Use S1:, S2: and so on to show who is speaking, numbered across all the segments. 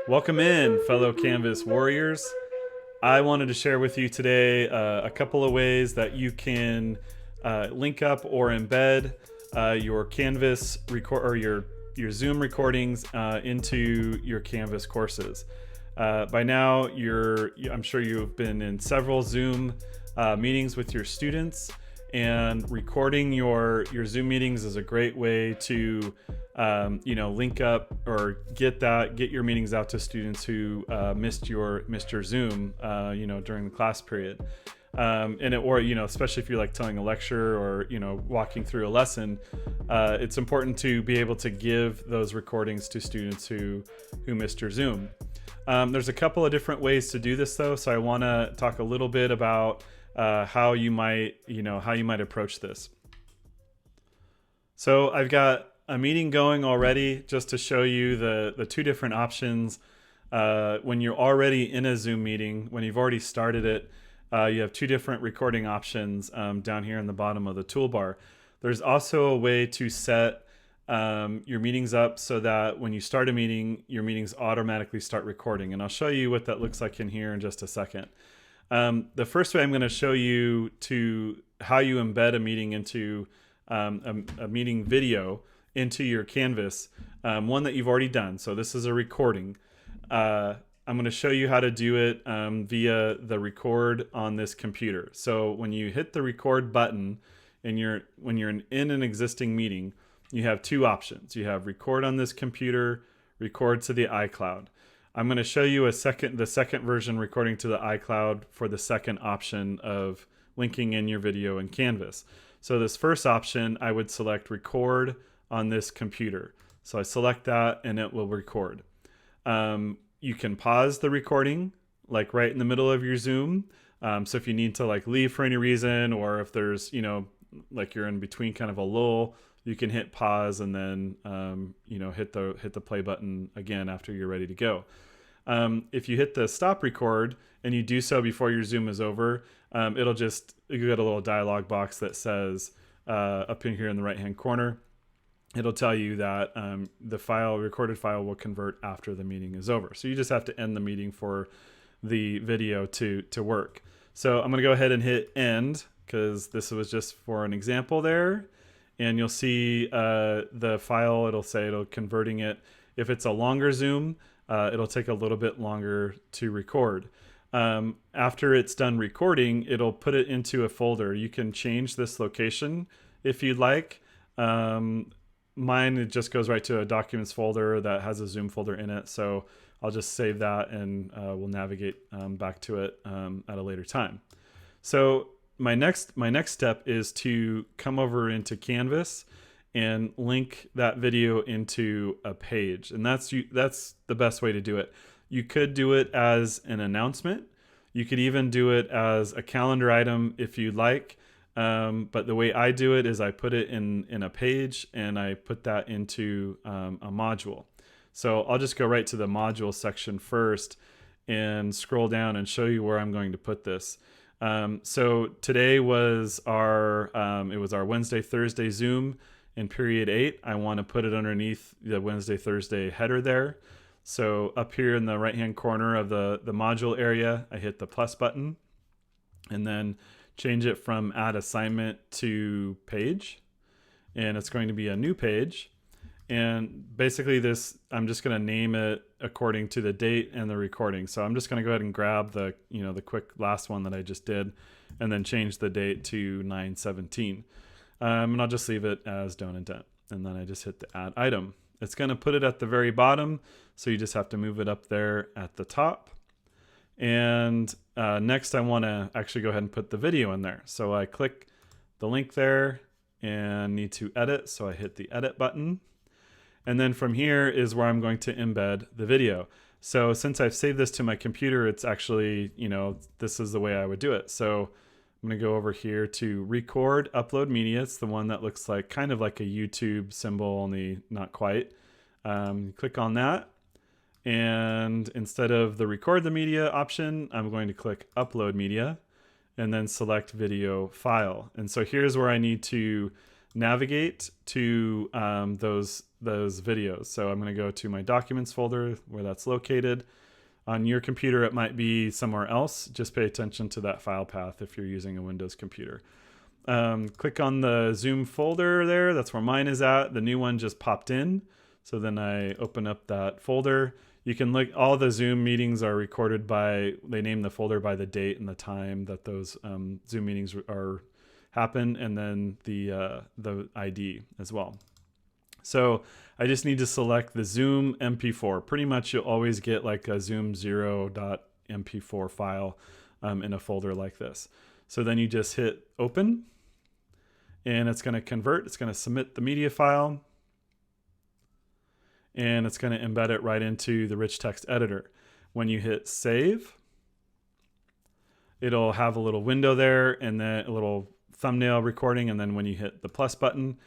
S1: Welcome in, fellow Canvas warriors. I wanted to share with you today a couple of ways that you can link up or embed your Canvas record or your Zoom recordings into your Canvas courses. By now, I'm sure you've been in several Zoom meetings with your students, and recording your Zoom meetings is a great way to link up or get your meetings out to students who missed your Zoom during the class period. Especially if you're like telling a lecture or walking through a lesson, it's important to be able to give those recordings to students who missed your Zoom. There's a couple of different ways to do this though, so I want to talk a little bit about how you might approach this. So I've got a meeting going already just to show you the two different options. When you're already in a Zoom meeting, when you've already started it, you have two different recording options down here in the bottom of the toolbar. There's also a way to set your meetings up so that when you start a meeting, your meetings automatically start recording. And I'll show you what that looks like in here in just a second. The first way I'm going to show you to how you embed a meeting into a meeting video into your Canvas, one that you've already done. So this is a recording. I'm going to show you how to do it via the record on this computer. So when you hit the record button and when you're in an existing meeting, you have two options. You have record on this computer, record to the iCloud. I'm going to show you the second version, recording to the iCloud, for the second option of linking in your video in Canvas. So this first option, I would select record on this computer. So I select that and it will record. You can pause the recording like right in the middle of your Zoom. So if you need to like leave for any reason, or if there's, like you're in between kind of a lull, you can hit pause and then, hit the play button again after you're ready to go. If you hit the stop record and you do so before your Zoom is over, you get a little dialog box that says up in here in the right-hand corner, it'll tell you that the recorded file will convert after the meeting is over. So you just have to end the meeting for the video to work. So I'm going to go ahead and hit end because this was just for an example there. And you'll see the file, it'll converting it. If it's a longer Zoom, it'll take a little bit longer to record. After it's done recording, it'll put it into a folder. You can change this location if you'd like. Mine, it just goes right to a documents folder that has a Zoom folder in it. So I'll just save that and we'll navigate back to it at a later time. So my next step is to come over into Canvas and link that video into a page. And that's the best way to do it. You could do it as an announcement. You could even do it as a calendar item if you'd like. But the way I do it is I put it in a page and I put that into a module. So I'll just go right to the module section first and scroll down and show you where I'm going to put this. So today was our Wednesday, Thursday Zoom in period 8. I want to put it underneath the Wednesday, Thursday header there. So up here in the right-hand corner of the module area, I hit the plus button and then change it from add assignment to page. And it's going to be a new page. And basically I'm just going to name it according to the date and the recording. So I'm just going to go ahead and grab the quick last one that I just did and then change the date to 9/17. And I'll just leave it as don't indent. And then I just hit the add item. It's going to put it at the very bottom. So you just have to move it up there at the top. And next I want to actually go ahead and put the video in there. So I click the link there and need to edit. So I hit the edit button. And then from here is where I'm going to embed the video. So since I've saved this to my computer, it's actually, this is the way I would do it. So I'm going to go over here to record, upload media. It's the one that looks like kind of like a YouTube symbol, only not quite. Click on that. And instead of the record the media option, I'm going to click upload media and then select video file. And so here's where I need to navigate to those videos. So I'm going to go to my documents folder where that's located. On your computer, it might be somewhere else. Just pay attention to that file path if you're using a Windows computer. Click on the Zoom folder there. That's where mine is at. The new one just popped in. So then I open up that folder. You can look, all the Zoom meetings are recorded by, they name the folder by the date and the time that those Zoom meetings are happen, and then the ID as well. So I just need to select the Zoom MP4. Pretty much you'll always get like a Zoom 0.mp4 file in a folder like this. So then you just hit open, and it's going to convert. It's going to submit the media file, and it's going to embed it right into the rich text editor. When you hit save, it'll have a little window there and then a little thumbnail recording. And then when you hit the plus button,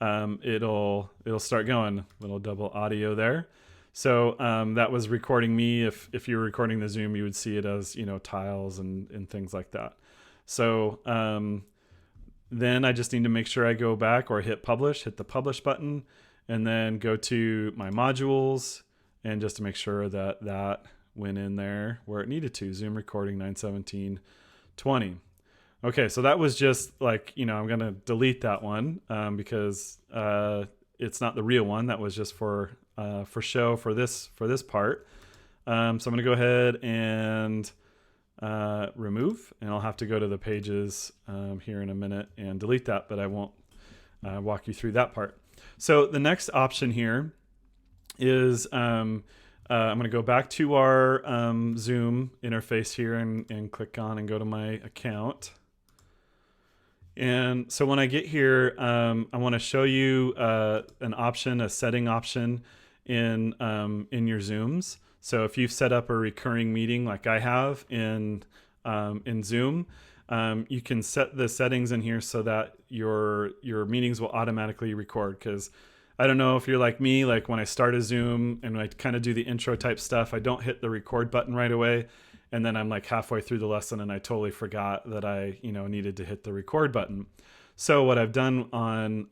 S1: it'll start going. Little double audio there. So that was recording me. If you were recording the Zoom, you would see it as, you know, tiles and things like that. So then I just need to make sure I go back or hit publish, hit the publish button, and then go to my modules, and just to make sure that that went in there where it needed to. Zoom recording 91720. Okay, so that was just like, you know, I'm going to delete that one because it's not the real one. That was just for show for this part. So I'm going to go ahead and remove, and I'll have to go to the pages here in a minute and delete that, but I won't walk you through that part. So the next option here is I'm going to go back to our Zoom interface here and click on and go to my account. And so when I get here, I want to show you an option, a setting option in your Zooms. So if you've set up a recurring meeting like I have in Zoom, you can set the settings in here so that your meetings will automatically record. Because I don't know if you're like me, like when I start a Zoom and I kind of do the intro type stuff, I don't hit the record button right away. And then I'm like halfway through the lesson and I totally forgot that I, you know, needed to hit the record button. So what I've done on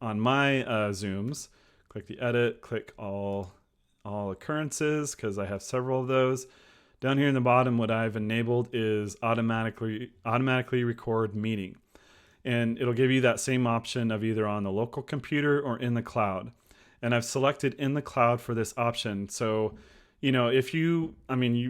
S1: my Zooms, click the edit, click all occurrences, because I have several of those. Down here in the bottom, what I've enabled is automatically record meeting. And it'll give you that same option of either on the local computer or in the cloud. And I've selected in the cloud for this option. So, you know, you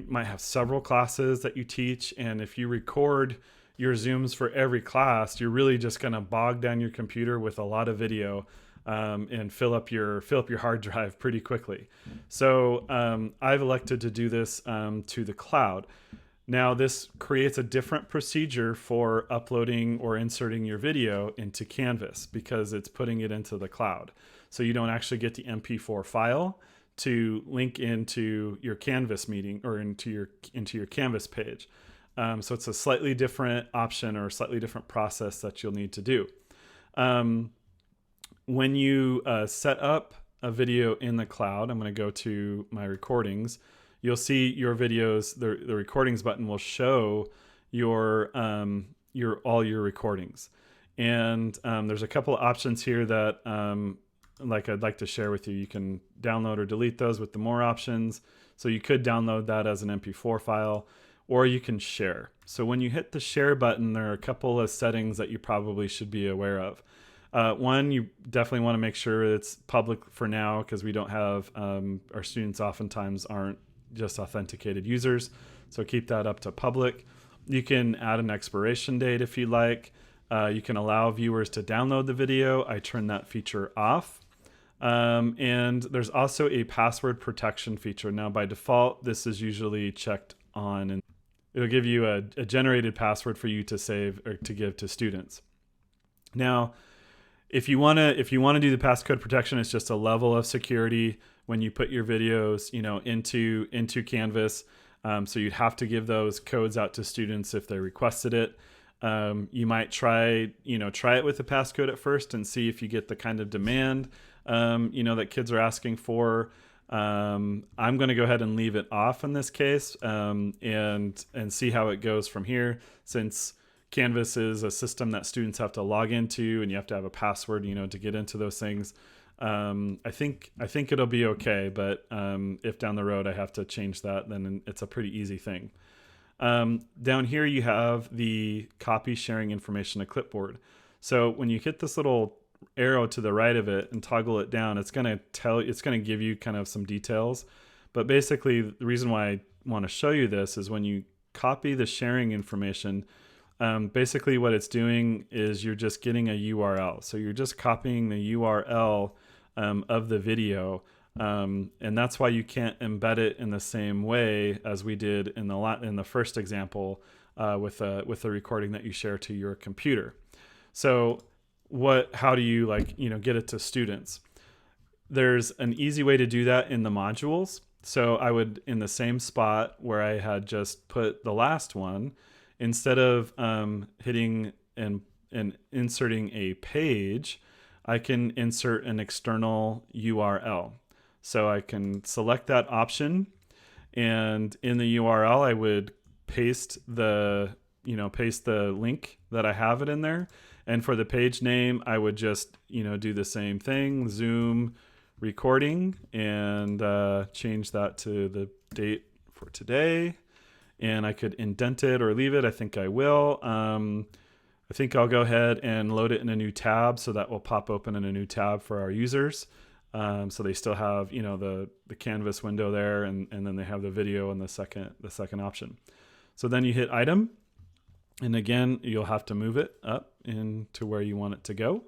S1: might have several classes that you teach, and if you record your Zooms for every class, you're really just going to bog down your computer with a lot of video and fill up your hard drive pretty quickly. So I've elected to do this to the cloud. Now this creates a different procedure for uploading or inserting your video into Canvas because it's putting it into the cloud. So you don't actually get the MP4 file to link into your Canvas meeting or into your Canvas page. So it's a slightly different option or a slightly different process that you'll need to do. When you set up a video in the cloud, I'm going to go to my recordings. You'll see your videos. The recordings button will show all your recordings, and there's a couple of options here that I'd like to share with you. You can download or delete those with the more options. So you could download that as an MP4 file, or you can share. So when you hit the share button, there are a couple of settings that you probably should be aware of. One, you definitely want to make sure it's public for now, because we don't have, our students oftentimes aren't just authenticated users. So keep that up to public. You can add an expiration date if you like. You can allow viewers to download the video. I turn that feature off. And there's also a password protection feature. Now, by default, this is usually checked on, and it'll give you a generated password for you to save or to give to students. Now, if you want to do the passcode protection, it's just a level of security when you put your videos, you know, into Canvas. So you'd have to give those codes out to students if they requested it. You might try it with the passcode at first and see if you get the kind of demand that kids are asking for. I'm going to go ahead and leave it off in this case, and see how it goes from here, since Canvas is a system that students have to log into, and you have to have a password, to get into those things. I think it'll be okay, but if down the road I have to change that, then it's a pretty easy thing. Down here you have the copy sharing information to clipboard. So when you hit this little arrow to the right of it and toggle it down, it's going to give you kind of some details. But basically, the reason why I want to show you this is when you copy the sharing information, basically what it's doing is you're just getting a URL. So you're just copying the URL of the video. And that's why you can't embed it in the same way as we did in the first example with the recording that you share to your computer. So how do you get it to students? There's an easy way to do that in the modules. So I would, in the same spot where I had just put the last one, instead of hitting and inserting a page, I can insert an external URL. So I can select that option, and in the URL I would paste the link that I have it in there. And for the page name, I would just do the same thing, Zoom recording, and change that to the date for today. And I could indent it or leave it. I think I will. I think I'll go ahead and load it in a new tab, so that will pop open in a new tab for our users. So they still have the Canvas window there, and then they have the video in the second option. So then you hit item, and again you'll have to move it up into where you want it to go,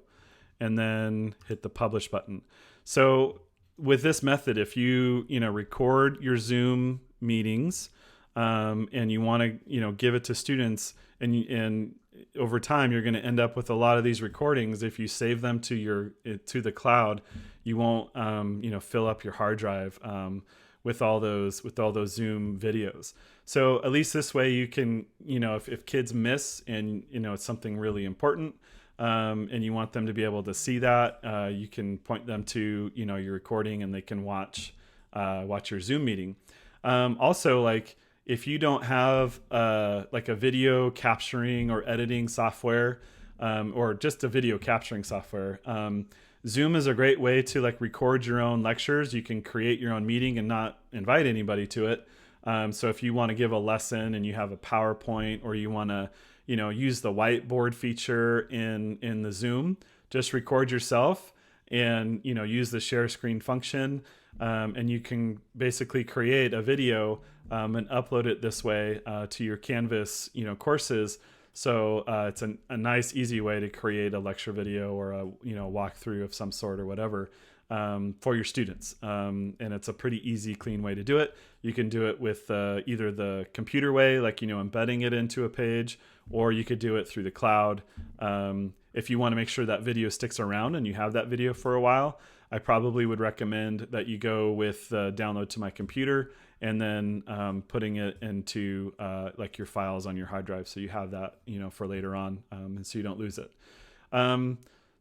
S1: and then hit the publish button. So with this method, if you record your Zoom meetings and you want to give it to students, and over time you're going to end up with a lot of these recordings. If you save them to the cloud, you won't fill up your hard drive with all those Zoom videos. So at least this way you can if kids miss and it's something really important, and you want them to be able to see that, you can point them to your recording, and they can watch your Zoom meeting. Also, if you don't have a video capturing or editing software, or just a video capturing software, Zoom is a great way to record your own lectures. You can create your own meeting and not invite anybody to it. So if you want to give a lesson and you have a PowerPoint, or you want to use the whiteboard feature in the Zoom, just record yourself and use the share screen function, and you can basically create a video and upload it this way to your Canvas courses. So it's a nice, easy way to create a lecture video or a walkthrough of some sort or whatever for your students. And it's a pretty easy, clean way to do it. You can do it with either the computer way, embedding it into a page, or you could do it through the cloud. If you want to make sure that video sticks around and you have that video for a while, I probably would recommend that you go with download to my computer, and then putting it into your files on your hard drive, so you have that for later on, and so you don't lose it.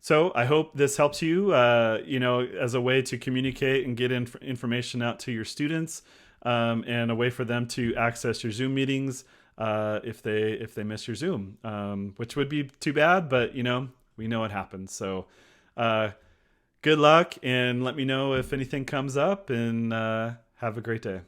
S1: So I hope this helps you as a way to communicate and get information out to your students, and a way for them to access your Zoom meetings if they miss your Zoom, which would be too bad, but we know it happens. So good luck, and let me know if anything comes up, and have a great day.